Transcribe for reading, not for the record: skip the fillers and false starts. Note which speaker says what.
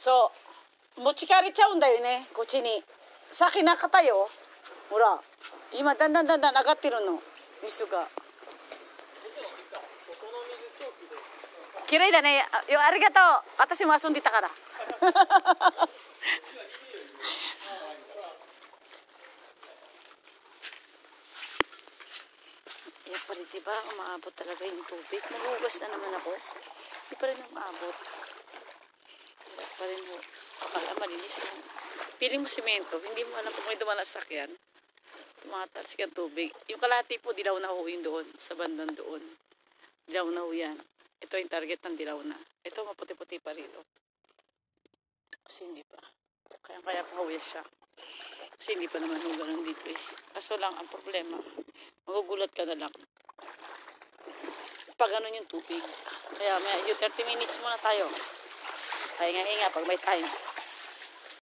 Speaker 1: そう、持ち帰れちゃうんだよね、こっちに。さっきなかったよ。ほら、今だんだん上がってるの、水が。綺麗だね。ありがとう。私も遊んでたから。やっぱりdiba, umaabot talaga yung tubig. Maghugas na naman ako. Di pa rin umaabot. Hirap pa rin mo. Akala malinis na. Piling mo simento, hindi mo alam kung may dumalang sakyan. Tumatalsik ang tubig. Yung kalahati po, dilaw na ho yun doon. Sa bandang doon. Dilaw na ho yan. Ito yung target ng dilaw na. Ito maputi-puti pa rin. Oh. Kasi hindi pa. Kaya pahawis siya. Kasi hindi pa naman ho ganun dito eh. Kaso lang ang problema, magugulat ka na lang. Pag ganun yung tubig. Kaya may 30 minutes muna tayo. Pahinga-hinga pag may time.